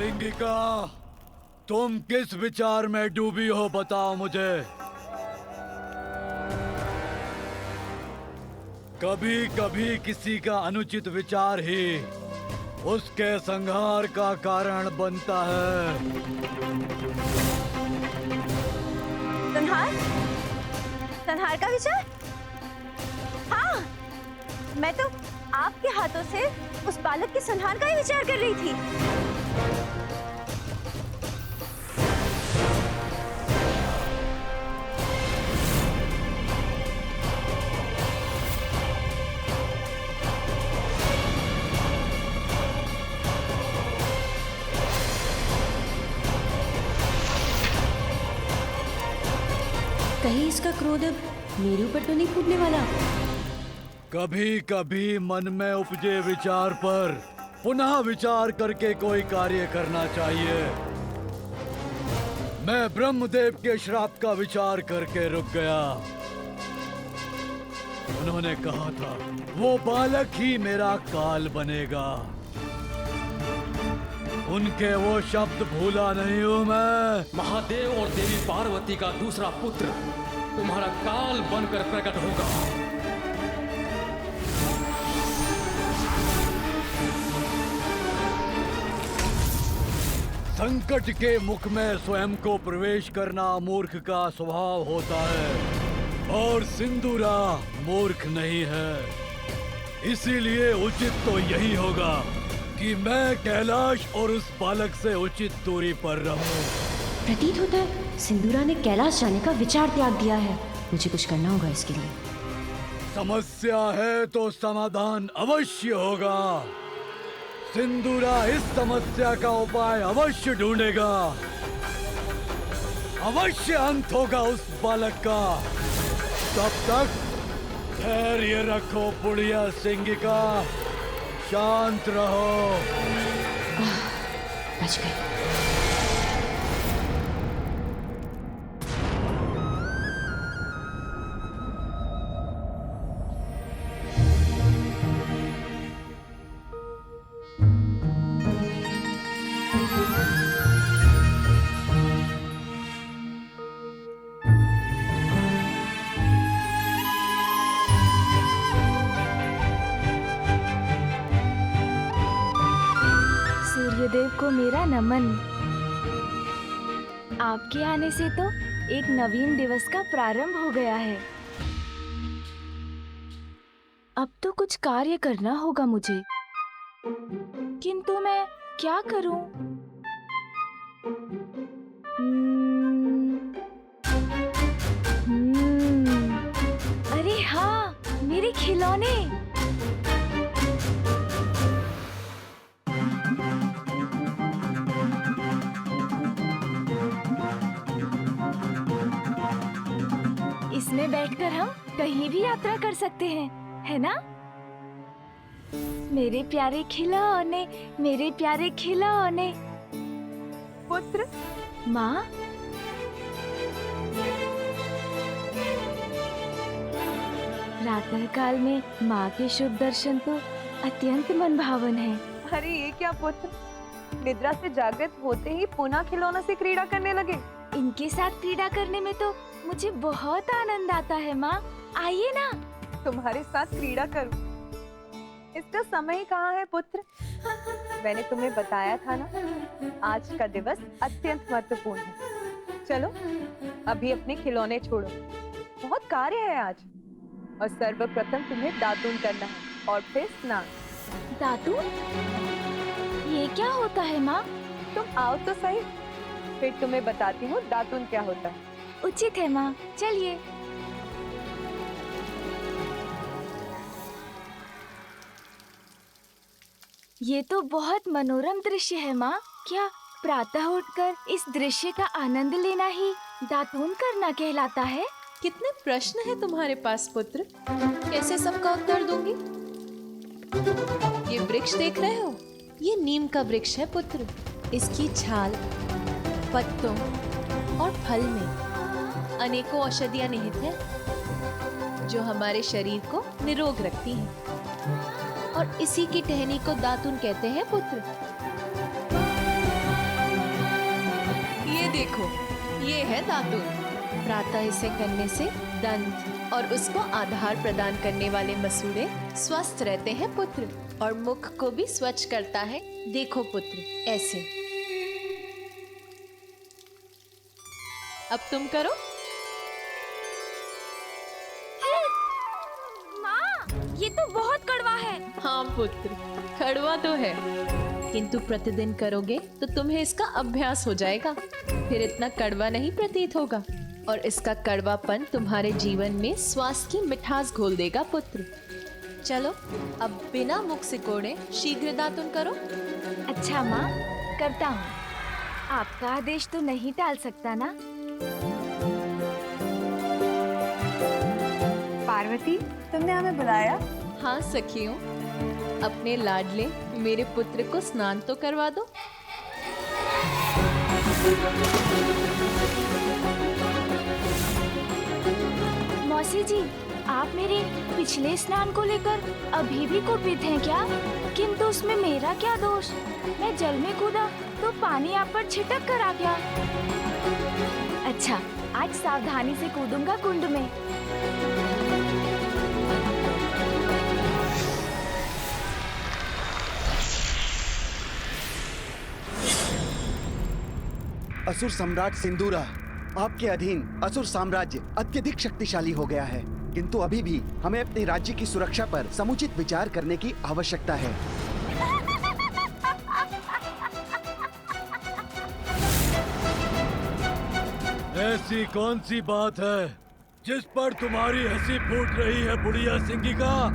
सिंगिका, तुम किस विचार में डूबी हो बताओ मुझे। कभी कभी किसी का अनुचित विचार ही उसके संहार का कारण बनता है। संहार? संहार का विचार? हाँ, मैं तो आपके हाथों से उस बालक के संहार का ही विचार कर रही थी। कहीं इसका क्रोध अब मेरे ऊपर तो नहीं फूटने वाला। कभी कभी मन में उपजे विचार पर पुनः विचार करके कोई कार्य करना चाहिए। मैं ब्रह्मदेव के श्राप का विचार करके रुक गया। उन्होंने कहा था वो बालक ही मेरा काल बनेगा। उनके वो शब्द भूला नहीं हूं मैं। महादेव और देवी पार्वती का दूसरा पुत्र तुम्हारा काल बनकर प्रकट होगा। संकट के मुख में स्वयं को प्रवेश करना मूर्ख का स्वभाव होता है और सिंदूरा मूर्ख नहीं है। इसीलिए उचित तो यही होगा कि मैं कैलाश और उस बालक से उचित दूरी पर रहूं। प्रतीत होता है सिंदूरा ने कैलाश जाने का विचार त्याग दिया है। मुझे कुछ करना होगा इसके लिए। समस्या है तो समाधान अवश्य होगा। सिंदूरा इस समस्या का उपाय अवश्य ढूंढेगा। अवश्य अंत होगा उस बालक का। तब तक धैर्य रखो बुढ़िया सिंगिका, शांत रहो। बच गए। सूर्यदेव को मेरा नमन। आपके आने से तो एक नवीन दिवस का प्रारंभ हो गया है। अब तो कुछ कार्य करना होगा मुझे, किंतु मैं क्या करूं? अरे हाँ, मेरे खिलौने। इसमें बैठकर हम कहीं भी यात्रा कर सकते हैं, है ना? मेरे प्यारे खिलौने, मेरे प्यारे खिलौने। पुत्र, माँ, प्रातः काल में माँ के शुभ दर्शन तो अत्यंत मनभावन है। अरे ये क्या पुत्र, निद्रा से जागृत होते ही पुनः खिलौनों से क्रीड़ा करने लगे। इनके साथ क्रीड़ा करने में तो मुझे बहुत आनंद आता है माँ। आइए ना। तुम्हारे साथ क्रीड़ा करूं, इसका समय ही कहाँ है पुत्र। मैंने तुम्हें बताया था ना, आज का दिवस अत्यंत महत्वपूर्ण है। चलो अभी अपने खिलौने छोड़ो, बहुत कार्य है आज। और सर्वप्रथम तुम्हें दातून करना है और फिर स्नान। दातून? ये क्या होता है माँ? तुम आओ तो सही, फिर तुम्हें बताती हूँ दातून क्या होता है। उचित है माँ, चलिए। ये तो बहुत मनोरम दृश्य है माँ। क्या प्रातः उठकर इस दृश्य का आनंद लेना ही दातून करना कहलाता है? कितने प्रश्न हैं तुम्हारे पास पुत्र, कैसे सबका उत्तर दूंगी। ये वृक्ष देख रहे हो, ये नीम का वृक्ष है पुत्र। इसकी छाल, पत्तों और फल में अनेकों औषधियां निहित हैं जो हमारे शरीर को निरोग रखती हैं। और इसी की टहनी को दातून कहते हैं पुत्र। देखो, ये है दातुन। प्रातः इसे करने से दंत और उसको आधार प्रदान करने वाले मसूड़े स्वस्थ रहते हैं पुत्र, और मुख को भी स्वच्छ करता है। देखो पुत्र, ऐसे। अब तुम करो। माँ, ये तो बहुत कड़वा है। हाँ पुत्र, कड़वा तो है, किंतु प्रतिदिन करोगे तो तुम्हें इसका अभ्यास हो जाएगा, फिर इतना कड़वा नहीं प्रतीत होगा, और इसका कड़वापन तुम्हारे जीवन में स्वास्थ्य की मिठास घोल देगा पुत्र। चलो, अब बिना मुख सिकोड़े शीघ्र दातुन करो। अच्छा माँ, करता हूँ। आपका आदेश तो नहीं टाल सकता ना? पार्वती, तुमने हमें बुलाया? हाँ सखियों, अपने लाडले मेरे पुत्र को स्नान तो करवा दो। मौसी जी, आप मेरे पिछले स्नान को लेकर अभी भी कुपित हैं क्या? किंतु उसमें मेरा क्या दोष? मैं जल में कूदा तो पानी आप पर छिटक कर आ गया। अच्छा, आज सावधानी से कूदूंगा कुंड में। असुर सम्राट सिंदूरा, आपके अधीन असुर साम्राज्य अत्यधिक शक्तिशाली हो गया है, किंतु अभी भी हमें अपने राज्य की सुरक्षा पर समुचित विचार करने की आवश्यकता है। ऐसी कौन सी बात है जिस पर तुम्हारी हंसी फूट रही है बुढ़िया सिंगिका?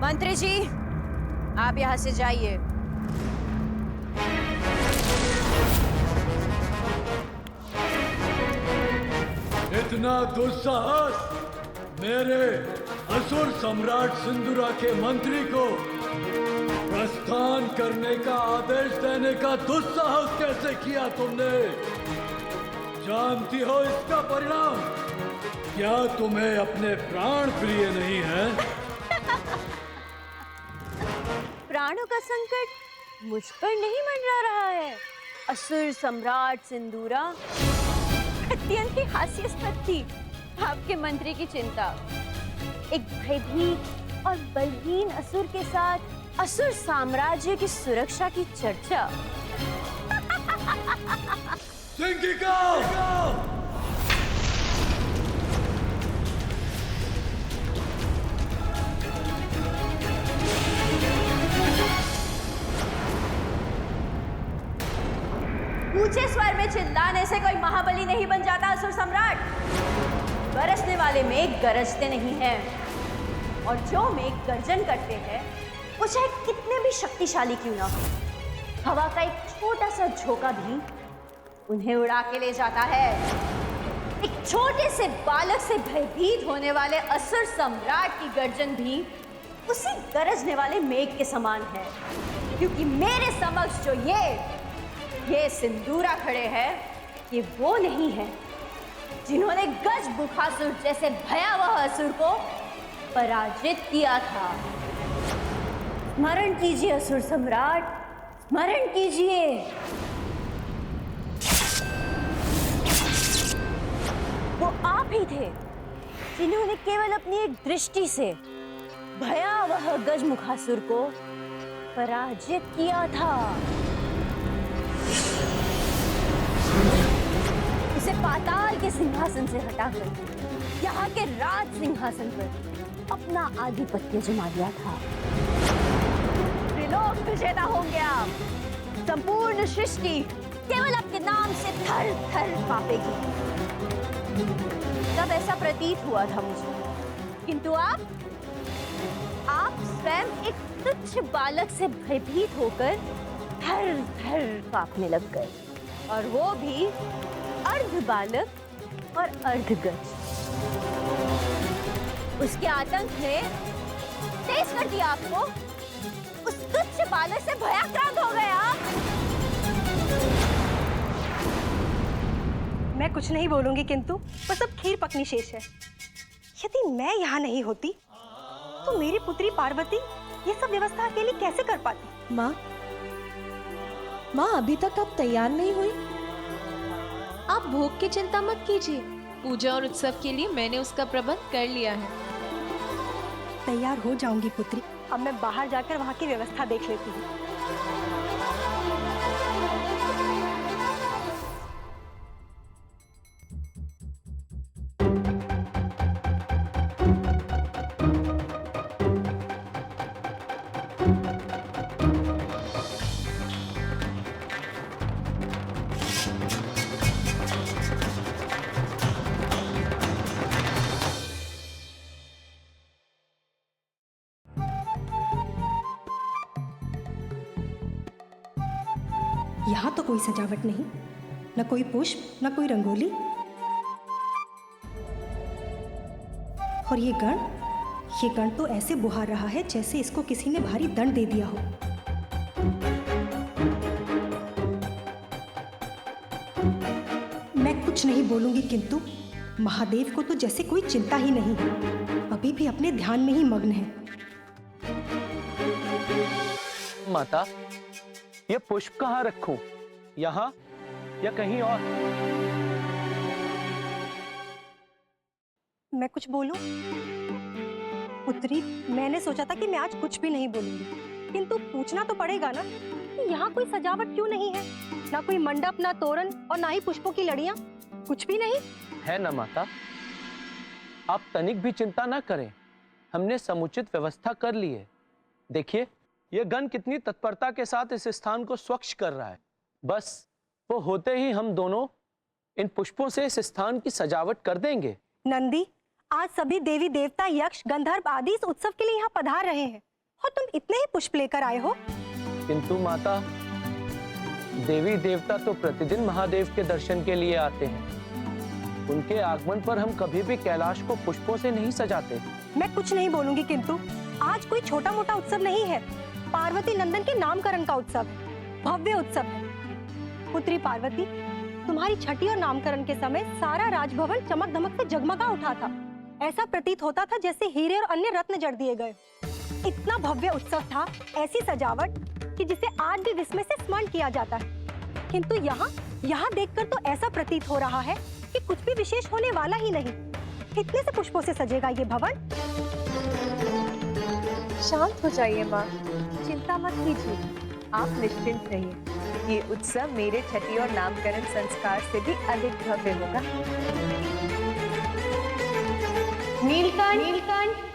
मंत्री जी, आप यहाँ से जाइए। इतना दुस्साहस मेरे असुर सम्राट सिंदूरा के मंत्री को प्रस्थान करने का आदेश देने का दुस्साहस कैसे किया तुमने? जानती हो इसका परिणाम? क्या तुम्हें अपने प्राण प्रिय नहीं है? प्राणों का संकट मुझ पर नहीं मंडरा रहा है। असुर सम्राट सिंदूरा, अत्यंत ही हास्यास्पद थी आपके मंत्री की चिंता। एक भयभीत और बलहीन असुर के साथ असुर साम्राज्य की सुरक्षा की चर्चा। सिंगिका! ऊंचे स्वर में चिल्लाने से कोई महाबली नहीं बन जाता असुर सम्राट। बरसने वाले मेघ गरजते नहीं हैं, और जो मेघ गर्जन करते हैं वो चाहे कितने भी शक्तिशाली क्यों ना हो, हवा का एक छोटा सा झोंका भी उन्हें उड़ा के ले जाता है। एक छोटे से बालक से भयभीत होने वाले असुर सम्राट की गर्जन भी उसी गरजने वाले मेघ के समान है, क्योंकि मेरे समक्ष जो ये सिंदूरा खड़े हैं, ये वो नहीं है जिन्होंने गज बुखासुर जैसे भयावह असुर को पराजित किया था। स्मरण कीजिए असुर सम्राट, स्मरण कीजिए। वो आप ही थे जिन्होंने केवल अपनी एक दृष्टि से भयावह गजमुखासुर को पराजित किया था। उसे पाताल के सिंहासन से हटाकर यहाँ के राज सिंहासन पर अपना आधिपत्य जमा लिया था। त्रिलोक विजेता होंगे आप। संपूर्ण सृष्टि केवल आपके नाम से थर थर कांपेगी। तब ऐसा प्रतीत हुआ था मुझे, किंतु आप स्वयं एक तुच्छ बालक से भयभीत होकर थर थर कांपने लग गए, और वो भी अर्ध बालक और अर्ध गज। उसके आतंक ने तेज कर दिया आपको। उस तुच्छ बालक से भयाक्रांत हो गए आप। मैं कुछ नहीं बोलूंगी, किंतु बस अब खीर पकनी शेष है। यदि मैं यहाँ नहीं होती तो मेरी पुत्री पार्वती ये सब व्यवस्था अकेली कैसे कर पाती? माँ, अभी तक आप तैयार नहीं हुई? आप भोग की चिंता मत कीजिए, पूजा और उत्सव के लिए मैंने उसका प्रबंध कर लिया है। तैयार हो जाऊंगी पुत्री, अब मैं बाहर जाकर वहाँ की व्यवस्था देख लेती हूँ। यहाँ तो कोई सजावट नहीं, न कोई पुष्प, न कोई रंगोली। और ये गण तो ऐसे बुहार रहा है जैसे इसको किसी ने भारी दंड दे दिया हो। मैं कुछ नहीं बोलूंगी, किंतु महादेव को तो जैसे कोई चिंता ही नहीं है, अभी भी अपने ध्यान में ही मग्न है। माता, ये पुष्प कहाँ रखूं? यहाँ या कहीं और? मैं कुछ बोलूं? पुत्री, मैंने सोचा था कि मैं आज कुछ भी नहीं बोलूंगी, किंतु पूछना तो पड़ेगा ना कि यहाँ कोई सजावट क्यों नहीं है? ना कोई मंडप, ना तोरण और ना ही पुष्पों की लड़ियां, कुछ भी नहीं है ना माता। आप तनिक भी चिंता ना करें, हमने समुचित व्यवस्था कर ली है। देखिए, यह गण कितनी तत्परता के साथ इस स्थान को स्वच्छ कर रहा है। बस वो होते ही हम दोनों इन पुष्पों से इस स्थान की सजावट कर देंगे। नंदी, आज सभी देवी देवता, यक्ष, गंधर्व आदि इस उत्सव के लिए यहाँ पधार रहे हैं और तुम इतने ही पुष्प लेकर आए हो। किंतु माता, देवी देवता तो प्रतिदिन महादेव के दर्शन के लिए आते हैं। उनके आगमन पर हम कभी भी कैलाश को पुष्पों से नहीं सजाते। मैं कुछ नहीं बोलूंगी, किंतु आज कोई छोटा मोटा उत्सव नहीं है, पार्वती नंदन के नामकरण का उत्सव है, भव्य उत्सव है। पुत्री पार्वती, तुम्हारी छठी और नामकरण के समय सारा राजभवन चमक धमक से जगमगा उठा था। ऐसा प्रतीत होता था जैसे हीरे और अन्य रत्न जड़ दिए गए। इतना भव्य उत्सव था, ऐसी सजावट कि जिसे आज भी विस्मय से स्मरण किया जाता है। किंतु यहाँ देखकर तो ऐसा प्रतीत हो रहा है कि कुछ भी विशेष होने वाला ही नहीं। कितने से पुष्पों से सजेगा ये भवन? शांत हो जाइए माँ, चिंता मत कीजिए, आप निश्चिंत रहिए। ये उत्सव मेरे छठी और नामकरण संस्कार से भी अधिक भव्य होगा। नीलकंठ,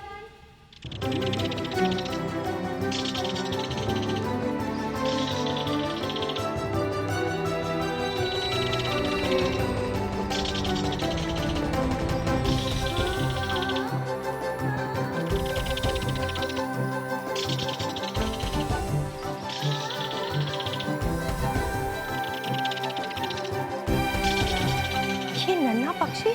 ये नन्हा पक्षी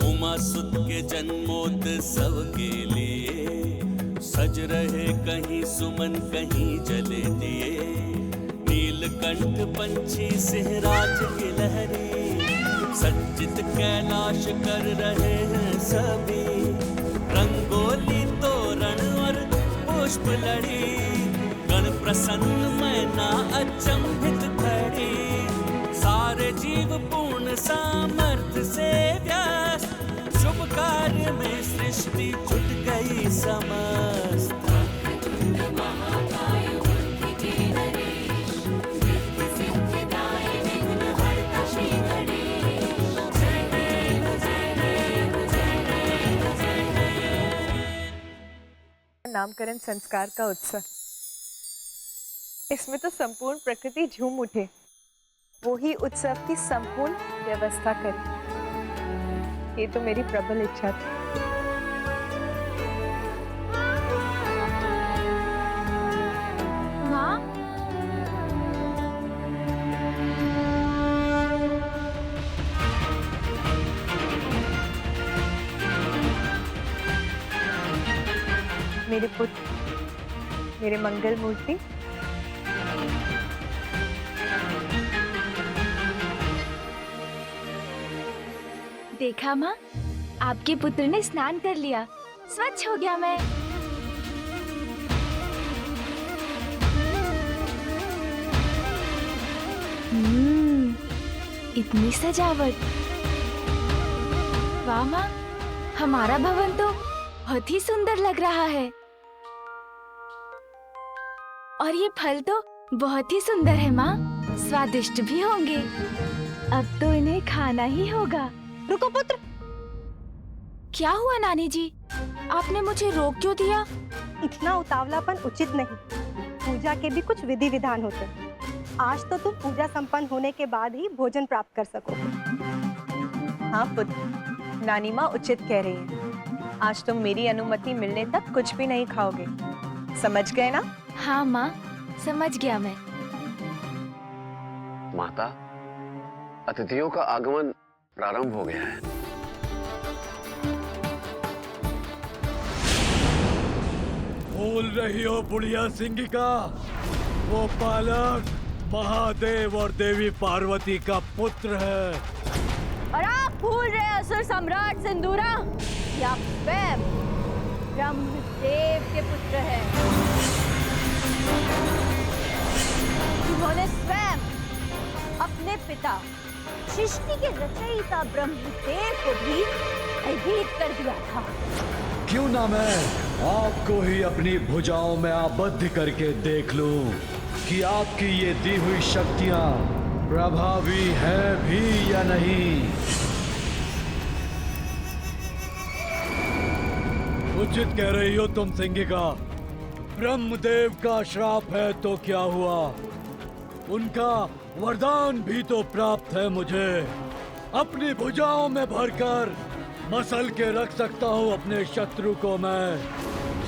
उमा सुत के जन्मोत्सव के लिए सज रहे कहीं सुमन कहीं जले दिए। नीलकंठ पंछी सिंहराज की लहरी सज्जित कैलाश कर रहे हैं सभी। रंगोली तोरण और पुष्प लड़ी, गण प्रसन्न मैना अचंभित खड़ी। सारे जीव पूर्ण सामर्थ्य से व्यस्त, शुभ कार्य में सृष्टि जुट गई समस्त। नामकरण संस्कार का उत्सव, इसमें तो संपूर्ण प्रकृति झूम उठे। वो ही उत्सव की संपूर्ण व्यवस्था करे, ये तो मेरी प्रबल इच्छा थी। माँ, मेरे पुत्र, मेरे मंगल मूर्ति। देखा माँ, आपके पुत्र ने स्नान कर लिया, स्वच्छ हो गया मैं। इतनी सजावट। वाह माँ, हमारा भवन तो बहुत ही सुंदर लग रहा है। और ये फल तो बहुत ही सुंदर है माँ, स्वादिष्ट भी होंगे। अब तो इन्हें खाना ही होगा। रुको पुत्र। क्या हुआ नानी जी, आपने मुझे रोक क्यों दिया? इतना उतावलापन उचित नहीं। पूजा के भी कुछ विधि विधान होते हैं। आज तो तुम पूजा संपन्न होने के बाद ही भोजन प्राप्त कर सकोगे। हाँ पुत्र, नानी माँ उचित कह रही है। आज तुम मेरी अनुमति मिलने तक कुछ भी नहीं खाओगे, समझ गए ना? हाँ माँ, समझ गया मैं। माता, अतिथियों का आगमन प्रारंभ हो गया है। बोल रही हो बुढ़िया सिंगिका? वो बालक महादेव और देवी पार्वती का पुत्र है। और आप भूल रहे असुर सम्राट सिंदूरा, या स्वयं ब्रह्मदेव के पुत्र हैं। उन्होंने स्वयं अपने पिता सृष्टि के रचयिता ब्रह्मदेव को भी भयभीत कर दिया था। क्यों ना मैं आपको ही अपनी भुजाओं में आबद्ध करके देख लूं कि आपकी ये दी हुई शक्तियां प्रभावी है भी या नहीं। उचित कह रही हो तुम सिंगिका। ब्रह्मदेव का श्राप है तो क्या हुआ, उनका वरदान भी तो प्राप्त है मुझे। अपनी भुजाओं में भरकर मसल के रख सकता हूँ अपने शत्रु को मैं।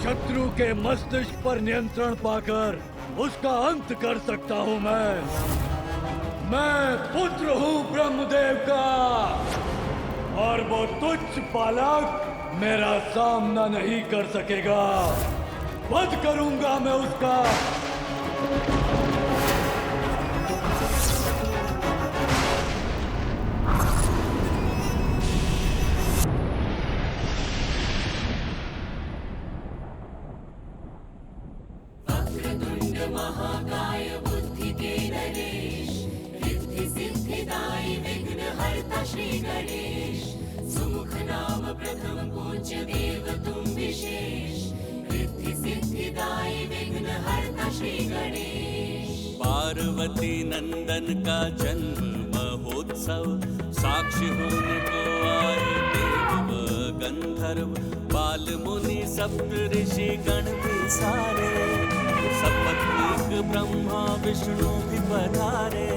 शत्रु के मस्तिष्क पर नियंत्रण पाकर उसका अंत कर सकता हूँ मैं पुत्र हूँ ब्रह्मदेव का, और वो तुच्छ बालक मेरा सामना नहीं कर सकेगा। वध करूंगा मैं उसका। पार्वती नंदन का जन्म महोत्सव, साक्षी होने को आए देव व गंधर्व, बाल मुनि सप्त ऋषि गण भी सारे, सपत्नीक ब्रह्मा विष्णु भी पधारे।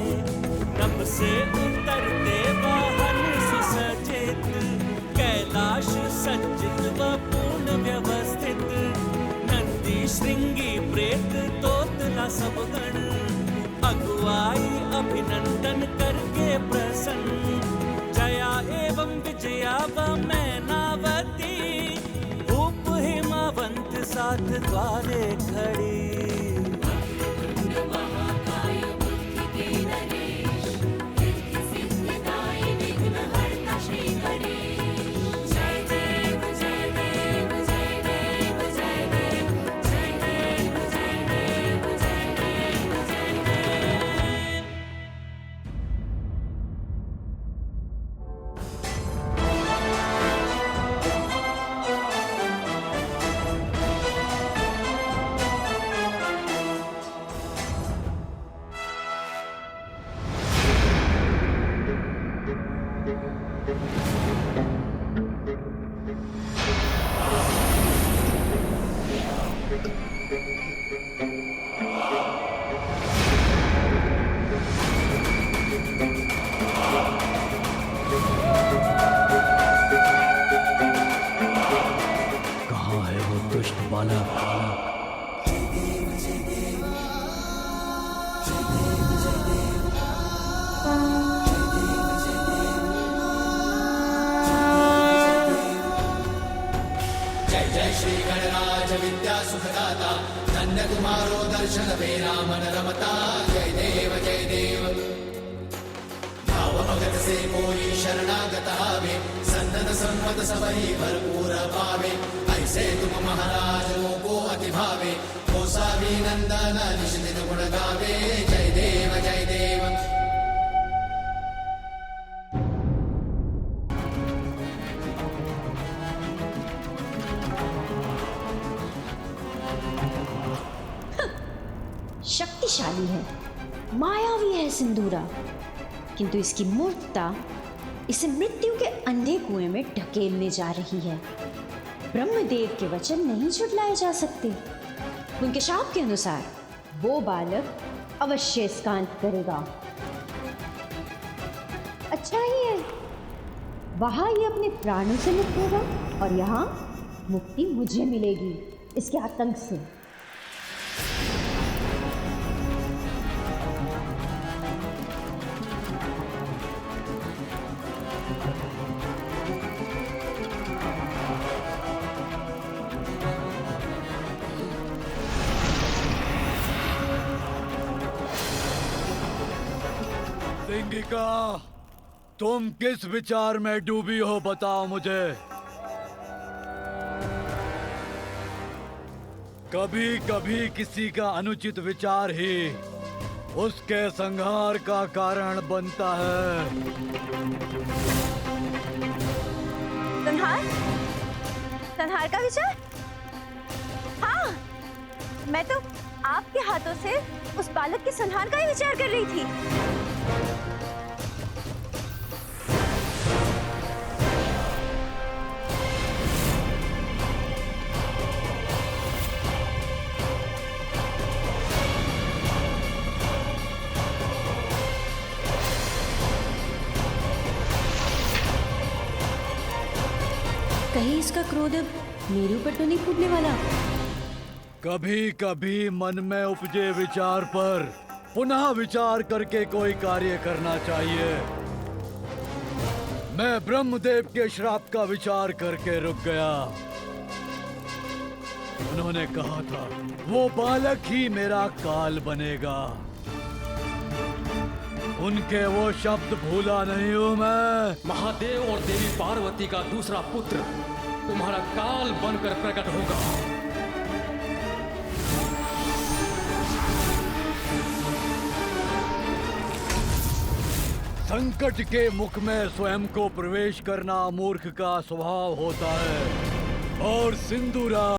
नभ से उतरते वाहन सुसज्जित, कैलाश सज्जित व पूर्ण व्यवस्थित, नंदी श्रृंगी प्रेत तोतला सब गण, अगुवाई अभिनंदन करके प्रसन्न, जया एवं विजया व मैनावती, भूप हिमावंत साथ द्वारे खड़ी। शक्तिशाली है, मायावी है सिंदूरा, किंतु इसकी मूर्खता इसे मृत्यु के अंधे कुएं में ढकेलने जा रही है। ब्रह्मदेव के वचन नहीं झुठलाए जा सकते। उनके शाप के अनुसार वो बालक अवश्य स्कांत करेगा। अच्छा ही है, वहां ये अपने प्राणों से मुक्त होगा और यहाँ मुक्ति मुझे मिलेगी इसके आतंक से। सिंगिका, तुम किस विचार में डूबी हो बताओ मुझे। कभी कभी किसी का अनुचित विचार ही उसके संहार का कारण बनता है। संहार? संहार का विचार? हाँ, मैं तो आपके हाथों से उस बालक के संहार का ही विचार कर रही थी। कहीं इसका क्रोध अब मेरे ऊपर तो नहीं फूटने वाला। कभी कभी मन में उपजे विचार पर पुनः विचार करके कोई कार्य करना चाहिए। मैं ब्रह्मदेव के श्राप का विचार करके रुक गया। उन्होंने कहा था वो बालक ही मेरा काल बनेगा। उनके वो शब्द भूला नहीं हूं मैं। महादेव और देवी पार्वती का दूसरा पुत्र तुम्हारा काल बनकर प्रकट होगा। संकट के मुख में स्वयं को प्रवेश करना मूर्ख का स्वभाव होता है और सिंदूरा